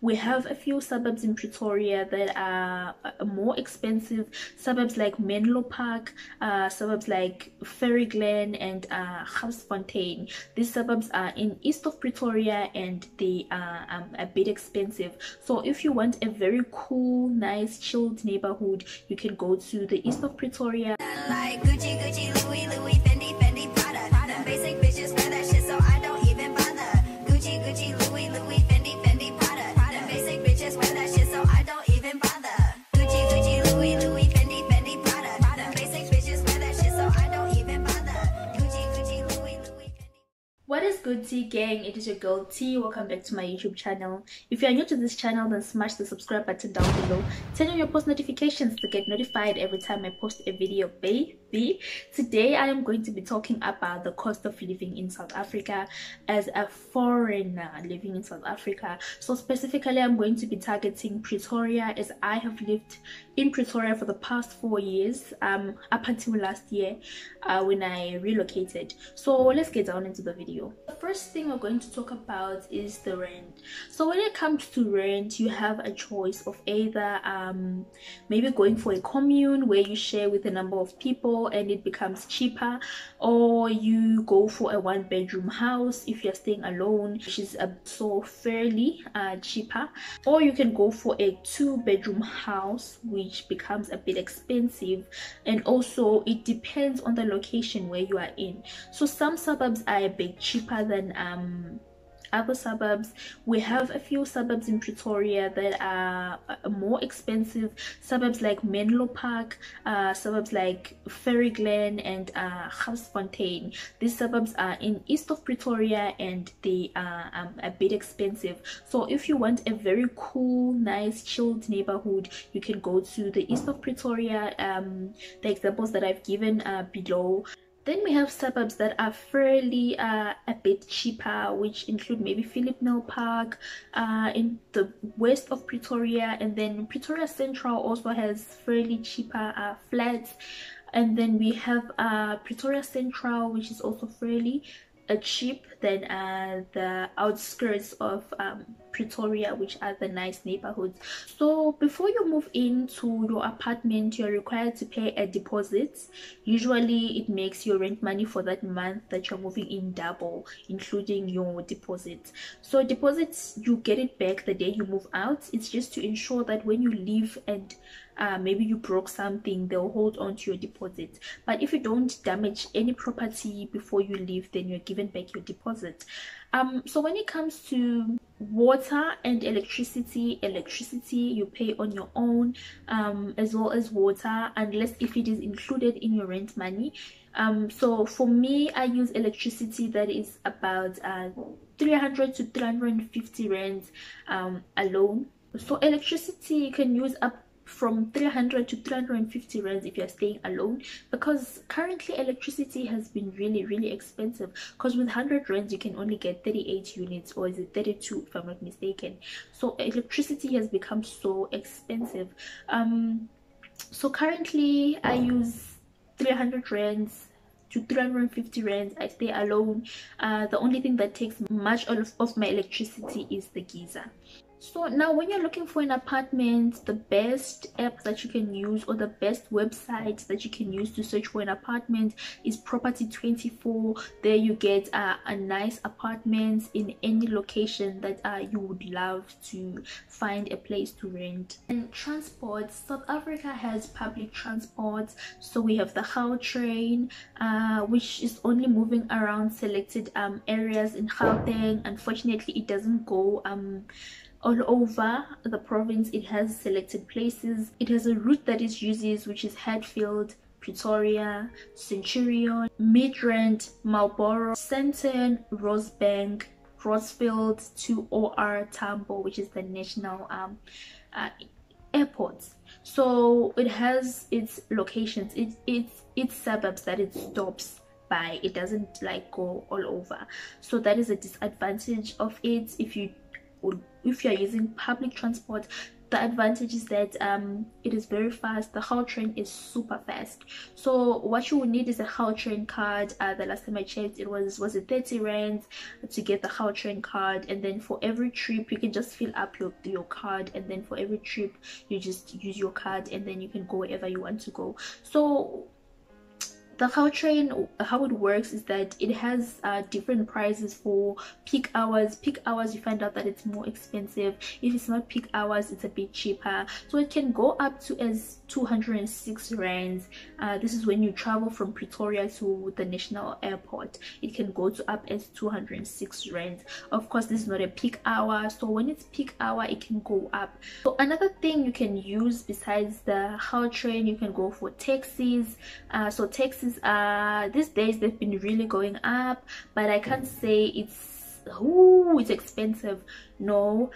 We have a few suburbs in Pretoria that are more expensive. Suburbs like Menlo Park, suburbs like Ferry Glen and Gauteng. These suburbs are in east of Pretoria and they are a bit expensive. So if you want a very cool, nice, chilled neighborhood, you can go to the east of Pretoria. Like Gucci, Gucci, Louis, Louis, Fendi, Fendi, Prada. Them basic bitches wear that shit, so I don't even bother. Gucci, Gucci, Louis, Louis, Fendi, Fendi, Prada. Them basic bitches wear that shit, so I don't even bother. Gucci, Gucci, Louis, Louis, Fendi, Fendi, Prada. Them basic bitches wear that shit, so I don't even bother. Gucci, Gucci, Louis, Louis, Fendi. What is good, T gang? It is your girl T. Welcome back to my YouTube channel. If you are new to this channel, then smash the subscribe button down below. Turn on your post notifications to get notified every time I post a video, baby. Today I am going to be talking about the cost of living in South Africa as a foreigner living in South Africa. So specifically, I'm going to be targeting Pretoria, as I have lived in Pretoria for the past 4 years, up until last year when I relocated. So let's get down into the video. The first thing we're going to talk about is the rent. So when it comes to rent, you have a choice of either maybe going for a commune where you share with a number of people and it becomes cheaper, or you go for a 1-bedroom house if you're staying alone, which is so fairly cheaper, or you can go for a 2-bedroom house, which becomes a bit expensive, and also it depends on the location where you are in. So some suburbs are a bit cheaper than other suburbs. We have a few suburbs in Pretoria that are more expensive. Suburbs like Menlo Park, suburbs like Ferry Glen and Gauteng. These suburbs are in east of Pretoria and they are a bit expensive. So if you want a very cool, nice, chilled neighborhood, you can go to the east of Pretoria. The examples that I've given below. Then we have suburbs that are fairly a bit cheaper, which include maybe Philip Nel Park in the west of Pretoria, and then Pretoria Central also has fairly cheaper flats. And then we have Pretoria Central, which is also fairly cheap than the outskirts of Pretoria, which are the nice neighborhoods. So before you move into your apartment, you're required to pay a deposit. Usually it makes your rent money for that month that you're moving in double, including your deposit. So deposits, you get it back the day you move out. It's just to ensure that when you leave and maybe you broke something, they'll hold on to your deposit. But if you don't damage any property before you leave, then you're given back your deposit. So when it comes to water and electricity you pay on your own, as well as water, unless if it is included in your rent money. So for me, I use electricity that is about 300 to 350 rands alone. So electricity you can use up from 300 to 350 rands if you're staying alone, because currently electricity has been really expensive, because with 100 rands you can only get 38 units, or is it 32 if I'm not mistaken. So electricity has become so expensive. So currently I use 300 rands to 350 rands. I stay alone. The only thing that takes much of my electricity is the geyser. So now when you're looking for an apartment, the best app that you can use, or the best website that you can use to search for an apartment, is Property24. There you get a nice apartment in any location that you would love to find a place to rent. And transport, South Africa has public transport. So we have the Gauteng, which is only moving around selected areas in Gauteng. Unfortunately, it doesn't go all over the province. It has selected places. It has a route that it uses, which is Hatfield, Pretoria, Centurion, Midrand, Marlborough, Sandton, Rosebank, Rosefield to OR Tambo, which is the national airport. So it has its locations, its suburbs that it stops by. It doesn't like go all over. So that is a disadvantage of it. If you're using public transport, The advantage is that it is very fast. The Gautrain is super fast. So what you will need is a Gautrain card. The last time I checked, it was it 30 rands to get the Gautrain card, and then for every trip you can just fill up your card, and then for every trip you just use your card, and then you can go wherever you want to go. So the Gautrain, how it works is that it has different prices for peak hours. Peak hours, you find out that it's more expensive. If it's not peak hours, it's a bit cheaper. So it can go up to as 206 rands. This is when you travel from Pretoria to the national airport. It can go to up as 206 rands. Of course, this is not a peak hour, so when it's peak hour, it can go up. So another thing you can use besides the Gautrain, you can go for taxis. So taxis, these days they've been really going up, but I can't say it's expensive. No.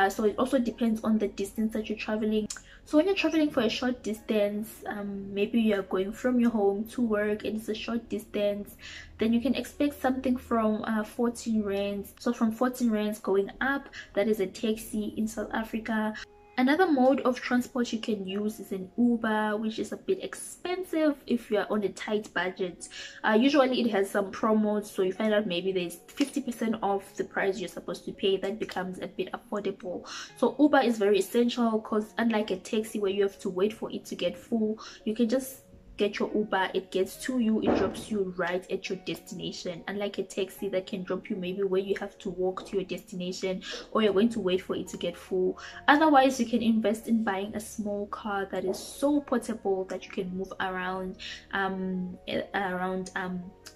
So it also depends on the distance that you're traveling. So when you're traveling for a short distance, maybe you are going from your home to work and it's a short distance, then you can expect something from 14 rands. So from 14 rands going up, that is a taxi in South Africa. Another mode of transport you can use is an Uber, which is a bit expensive if you are on a tight budget. Usually it has some promos, so you find out maybe there's 50% off the price you're supposed to pay. That becomes a bit affordable. So Uber is very essential, because unlike a taxi where you have to wait for it to get full, you can just get your Uber, it gets to you, it drops you right at your destination, unlike a taxi that can drop you maybe where you have to walk to your destination, or you're going to wait for it to get full. Otherwise, you can invest in buying a small car that is so portable that you can move around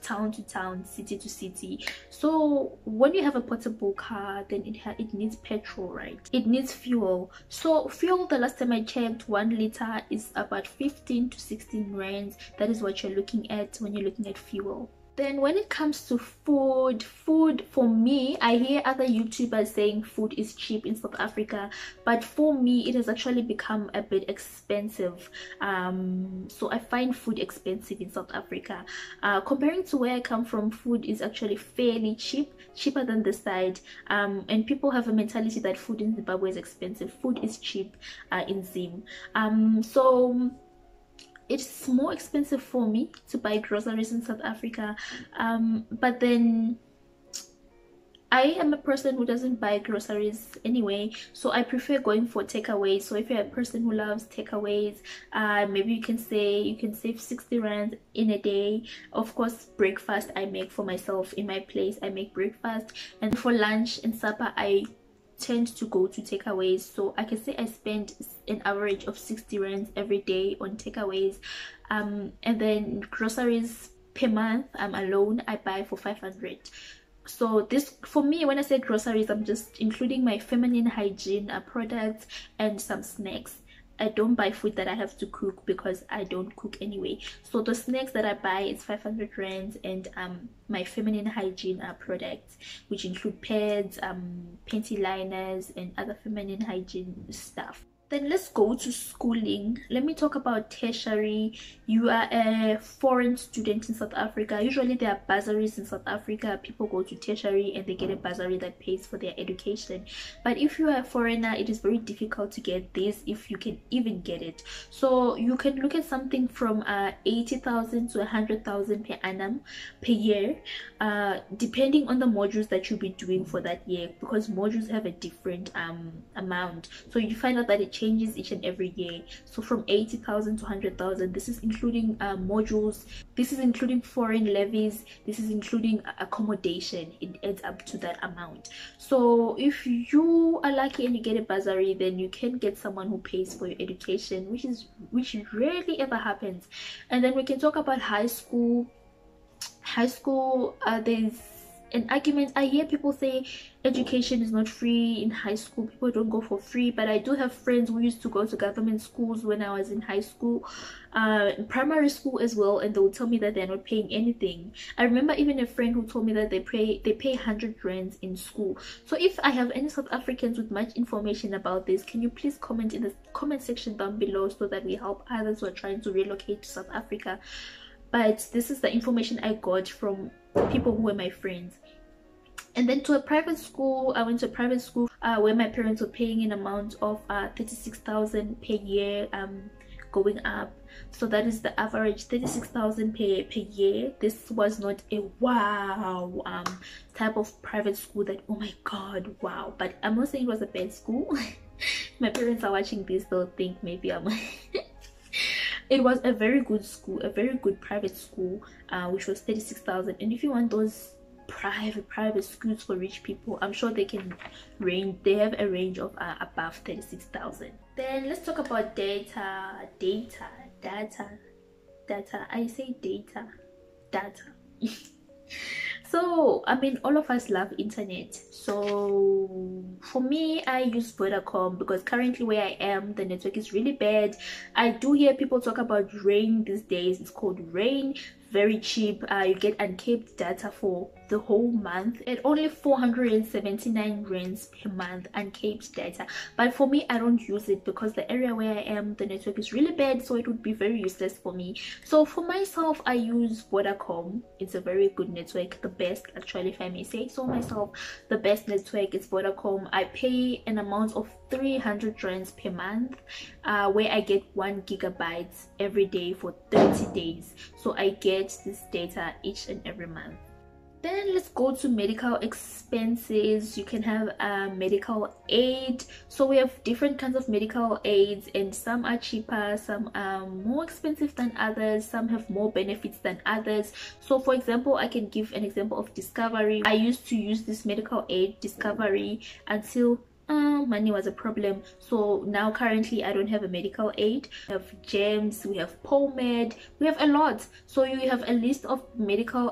town to town, city to city. So when you have a portable car, then it needs petrol, right? It needs fuel. So fuel, the last time I checked, 1 liter is about 15 to 16 rands. That is what you're looking at when you're looking at fuel. Then when it comes to food for me, I hear other YouTubers saying food is cheap in South Africa, but for me it has actually become a bit expensive. So I find food expensive in South Africa. Comparing to where I come from, food is actually fairly cheap, cheaper than this side. And people have a mentality that food in Zimbabwe is expensive. Food is cheap in Zim. So it's more expensive for me to buy groceries in South Africa, but then I am a person who doesn't buy groceries anyway, so I prefer going for takeaways. So if you're a person who loves takeaways, maybe you can save 60 rand in a day. Of course, breakfast I make for myself in my place. I make breakfast, and for lunch and supper I tend to go to takeaways. So I can say I spend an average of 60 rands every day on takeaways, and then groceries per month, I'm alone, I buy for 500. So this, for me, when I say groceries, I'm just including my feminine hygiene products and some snacks. I don't buy food that I have to cook because I don't cook anyway. So the snacks that I buy is 500 rands, and my feminine hygiene products, which include pads, panty liners, and other feminine hygiene stuff. Then let's go to schooling. Let me talk about tertiary. You are a foreign student in South Africa. Usually there are bursaries in South Africa. People go to tertiary and they get a bursary that pays for their education. But if you are a foreigner, it is very difficult to get this, if you can even get it. So you can look at something from 80,000 to 100,000 per annum per year, depending on the modules that you'll be doing for that year, because modules have a different amount. So you find out that it changes each and every year. So from 80,000 to 100,000, this is including modules, this is including foreign levies, this is including accommodation. It adds up to that amount. So if you are lucky and you get a bursary, then you can get someone who pays for your education, which rarely ever happens. And then we can talk about high school. There's an argument. I hear people say education is not free in high school, people don't go for free, but I do have friends who used to go to government schools when I was in high school, primary school as well, and they will tell me that they're not paying anything. I remember even a friend who told me that they pay 100 rands in school. So if I have any South Africans with much information about this, can you please comment in the comment section down below, so that we help others who are trying to relocate to South Africa. But this is the information I got from people who were my friends. And then to a private school, I went to a private school where my parents were paying an amount of 36,000 per year, going up. So that is the average, 36,000 per year. This was not a wow type of private school that, oh my god, wow. But I'm not saying it was a bad school. My parents are watching this, they'll think maybe I'm it was a very good school, a very good private school, which was 36,000. And if you want those private schools for rich people, I'm sure they can range, they have a range of above 36,000. Then let's talk about data. I say data. So I mean, all of us love internet. So for me, I use Vodacom because currently where I am, the network is really bad. I do hear people talk about Rain these days. It's called Rain, very cheap. You get uncapped data for the whole month at only 479 rands per month, uncapped data. But for me, I don't use it because the area where I am, the network is really bad, so it would be very useless for me. So for myself, I use Vodacom. It's a very good network, the best actually, if I may say so myself. The best network is Vodacom. I pay an amount of 300 rands per month, where I get 1 gigabyte every day for 30 days. So I get this data each and every month. Then let's go to medical expenses. You can have a medical aid. So we have different kinds of medical aids, and some are cheaper, some are more expensive than others, some have more benefits than others. So for example, I can give an example of Discovery. I used to use this medical aid Discovery until money was a problem. So now currently I don't have a medical aid. We have gems, we have pomade, we have a lot. So you have a list of medical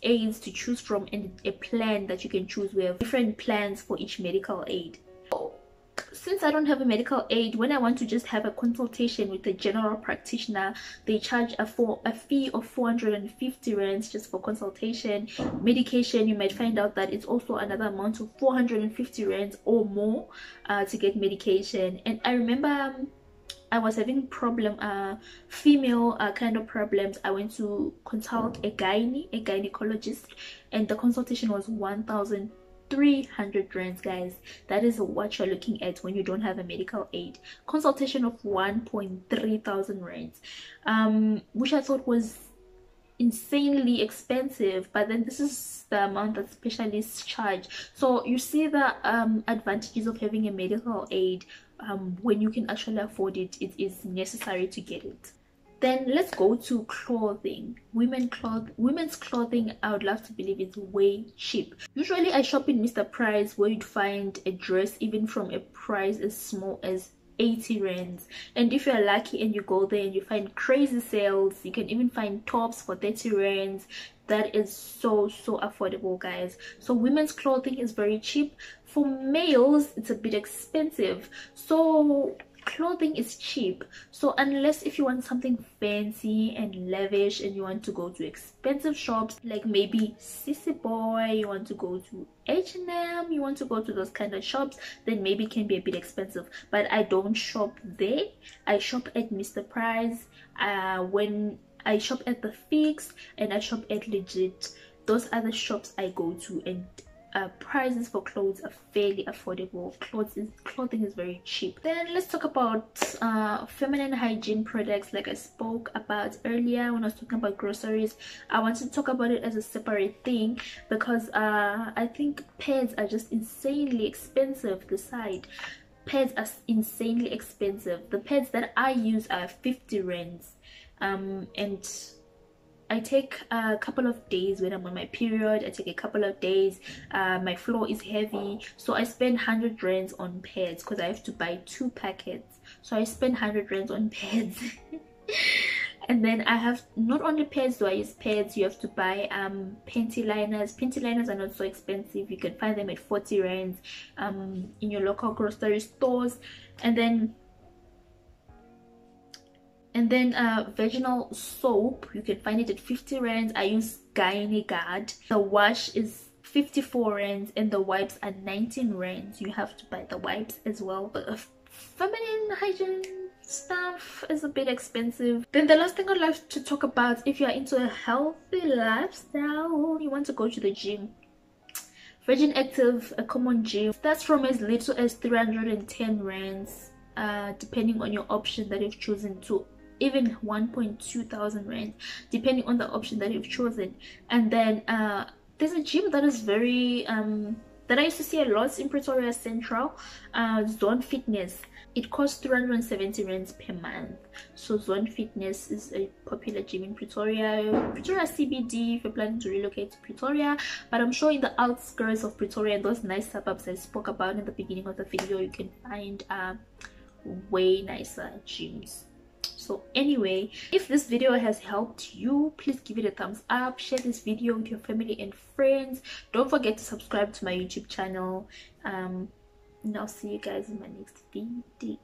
aids to choose from, and a plan that you can choose. We have different plans for each medical aid. Since I don't have a medical aid, when I want to just have a consultation with a general practitioner, they charge a fee of 450 rands just for consultation. Medication, you might find out that it's also another amount of 450 rands or more to get medication. And I remember I was having female kind of problems. I went to consult a gynecologist, and the consultation was 1,300 rands, guys. That is what you're looking at when you don't have a medical aid. Consultation of 1.3 thousand rands, which I thought was insanely expensive. But then this is the amount that specialists charge. So you see the advantages of having a medical aid. When you can actually afford it, it is necessary to get it. Then let's go to clothing. Women's clothing, I would love to believe it's way cheap. Usually I shop in Mr. Price, where you'd find a dress even from a price as small as 80 rands. And if you're lucky and you go there and you find crazy sales, you can even find tops for 30 rands. That is so affordable, guys. So women's clothing is very cheap. For males, it's a bit expensive. So clothing is cheap. So unless if you want something fancy and lavish and you want to go to expensive shops, like maybe Sissy Boy, you want to go to H&M, you want to go to those kind of shops, then maybe it can be a bit expensive. But I don't shop there. I shop at Mr. Price. When I shop at the Fix, and I shop at Legit. Those are the shops I go to, and prices for clothes are fairly affordable. Clothing is very cheap. Then let's talk about feminine hygiene products. Like I spoke about earlier when I was talking about groceries, I want to talk about it as a separate thing because I think pads are just insanely expensive. Pads are insanely expensive. The pads that I use are 50 rands. And I take a couple of days when I'm on my period. I take a couple of days. My floor is heavy, so I spend 100 rands on pads because I have to buy 2 packets. So I spend 100 rands on pads. And then I have, not only pads do I use pads, you have to buy panty liners. Panty liners are not so expensive. You can find them at 40 rands in your local grocery stores. And then vaginal soap, you can find it at 50 rands. I use Gyne Guard. The wash is 54 rands and the wipes are 19 rands. You have to buy the wipes as well. But feminine hygiene stuff is a bit expensive. Then the last thing I'd like to talk about, if you're into a healthy lifestyle, you want to go to the gym. Virgin Active, a common gym, starts from as little as 310 rands, depending on your option that you've chosen, to even 1.2 thousand rand, depending on the option that you've chosen. And then there's a gym that is very that I used to see a lot in Pretoria Central, Zone Fitness. It costs 370 rands per month. So Zone Fitness is a popular gym in Pretoria CBD if you're planning to relocate to Pretoria. But I'm sure in the outskirts of Pretoria, those nice suburbs I spoke about in the beginning of the video, you can find way nicer gyms. So anyway, if this video has helped you, please give it a thumbs up, share this video with your family and friends. Don't forget to subscribe to my YouTube channel. And I'll see you guys in my next video.